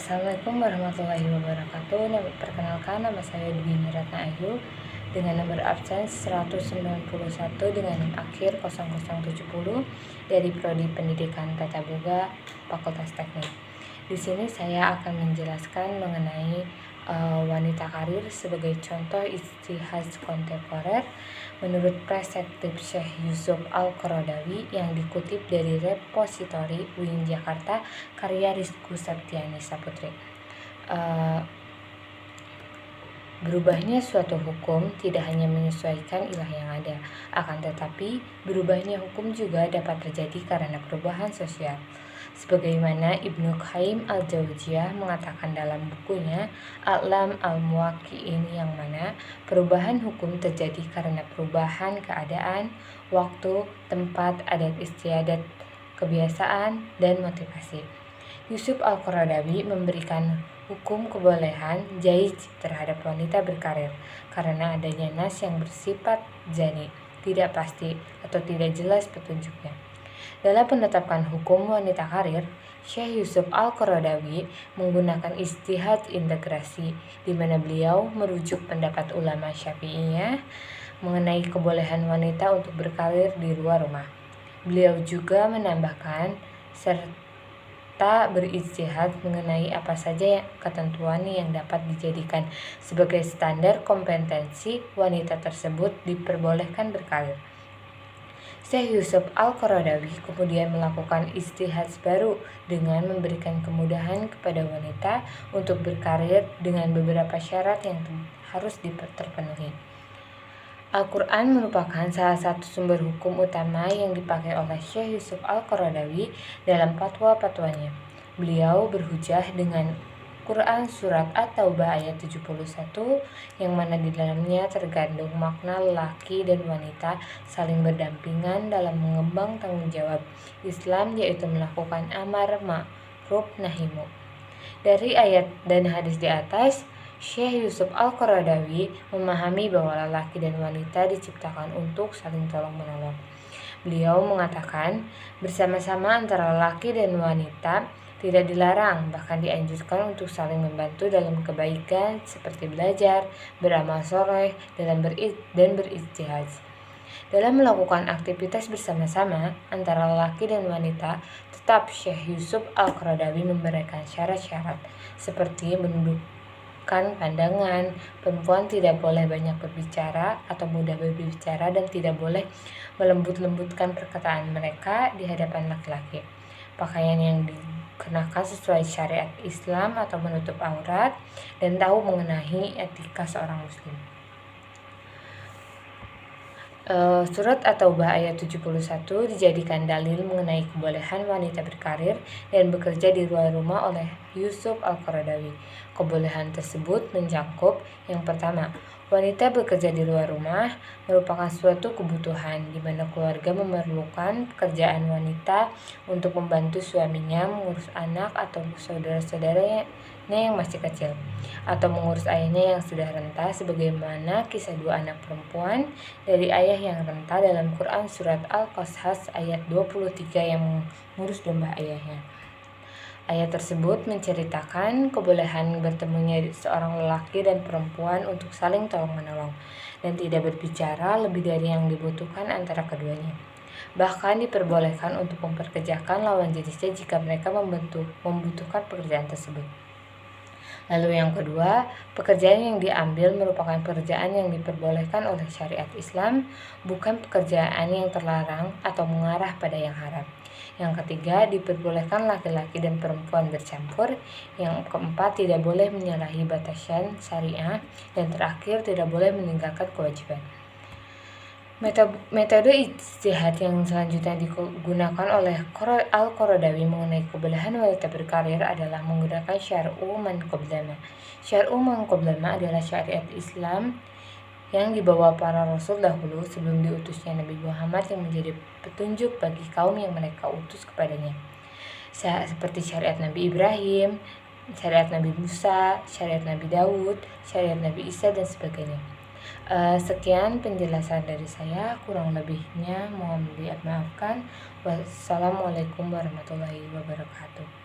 Assalamualaikum warahmatullahi wabarakatuh. Perkenalkan, nama saya Dwi Ratna Ayu dengan nomor absen 191 dengan akhir 0070 dari Prodi Pendidikan Tata Boga Fakultas Teknik. Di sini saya akan menjelaskan mengenai wanita karir sebagai contoh ijtihad kontemporer menurut perspektif Syekh Yusuf Al-Qaradawi yang dikutip dari repositori UIN Jakarta karya Rizku Septiani Saputri. Berubahnya suatu hukum tidak hanya menyesuaikan ilah yang ada, akan tetapi berubahnya hukum juga dapat terjadi karena perubahan sosial. Sebagaimana Ibnu Qayyim al-Jauziyah mengatakan dalam bukunya A'lam al-Muwaqqi'in, yang mana perubahan hukum terjadi karena perubahan keadaan, waktu, tempat, adat istiadat, kebiasaan, dan motivasi. Yusuf Al-Qaradawi memberikan hukum kebolehan jaiz terhadap wanita berkarir karena adanya nas yang bersifat jani, tidak pasti atau tidak jelas petunjuknya. Dalam penetapan hukum wanita karir, Syekh Yusuf Al-Qaradawi menggunakan ijtihad integrasi, di mana beliau merujuk pendapat ulama Syafi'iyah mengenai kebolehan wanita untuk berkarir di luar rumah. Beliau juga menambahkan serta berijtihad mengenai apa saja ketentuan yang dapat dijadikan sebagai standar kompetensi wanita tersebut diperbolehkan berkarir. Syekh Yusuf Al-Qaradawi kemudian melakukan ijtihad baru dengan memberikan kemudahan kepada wanita untuk berkarir dengan beberapa syarat yang harus terpenuhi. Al-Quran merupakan salah satu sumber hukum utama yang dipakai oleh Syekh Yusuf Al-Qaradawi dalam fatwa-fatwanya. Beliau berhujah dengan Quran Surat At-Taubah ayat 71, yang mana di dalamnya terkandung makna lelaki dan wanita saling berdampingan dalam mengembang tanggung jawab Islam, yaitu melakukan amar ma'ruf nahi munkar. Dari ayat dan hadis di atas, Syekh Yusuf Al-Qaradawi memahami bahwa lelaki dan wanita diciptakan untuk saling tolong-menolong. Beliau mengatakan, bersama-sama antara lelaki dan wanita tidak dilarang, bahkan dianjurkan untuk saling membantu dalam kebaikan seperti belajar, beramal soleh, dan berijtihad. Dalam melakukan aktivitas bersama-sama antara lelaki dan wanita, tetap Syekh Yusuf Al-Qaradawi memberikan syarat-syarat seperti menundukkan pandangan, perempuan tidak boleh banyak berbicara atau mudah berbicara, dan tidak boleh melembut-lembutkan perkataan mereka di hadapan laki-laki. Pakaian yang dikenakan sesuai syariat Islam atau menutup aurat, dan tahu mengenai etika seorang muslim. Surat At-Taubah ayat 71 dijadikan dalil mengenai kebolehan wanita berkarir dan bekerja di luar rumah oleh Yusuf Al-Qaradawi. Kebolehan tersebut mencakup yang pertama, wanita bekerja di luar rumah merupakan suatu kebutuhan di mana keluarga memerlukan pekerjaan wanita untuk membantu suaminya mengurus anak atau saudara-saudaranya yang masih kecil, atau mengurus ayahnya yang sudah renta, sebagaimana kisah dua anak perempuan dari ayah yang renta dalam Quran Surat Al-Qasas ayat 23 yang mengurus domba ayahnya. Ayat tersebut menceritakan kebolehan bertemunya seorang lelaki dan perempuan untuk saling tolong-menolong dan tidak berbicara lebih dari yang dibutuhkan antara keduanya. Bahkan diperbolehkan untuk memperkerjakan lawan jenisnya jika mereka membutuhkan pekerjaan tersebut. Lalu yang kedua, pekerjaan yang diambil merupakan pekerjaan yang diperbolehkan oleh syariat Islam, bukan pekerjaan yang terlarang atau mengarah pada yang haram. Yang ketiga, diperbolehkan laki-laki dan perempuan bercampur. Yang keempat, tidak boleh menyalahi batasan syariah. Dan terakhir, tidak boleh meninggalkan kewajiban. Metode ijtihad yang selanjutnya digunakan oleh Al-Qaradawi mengenai kebolehan wanita berkarir adalah menggunakan syar'u man qablana. Syar'u man qablana adalah syariat Islam yang dibawa para rasul dahulu sebelum diutusnya Nabi Muhammad, yang menjadi petunjuk bagi kaum yang mereka utus kepadanya. Seperti syariat Nabi Ibrahim, syariat Nabi Musa, syariat Nabi Daud, syariat Nabi Isa, dan sebagainya. Sekian penjelasan dari saya, kurang lebihnya mohon dimaafkan. Wassalamualaikum warahmatullahi wabarakatuh.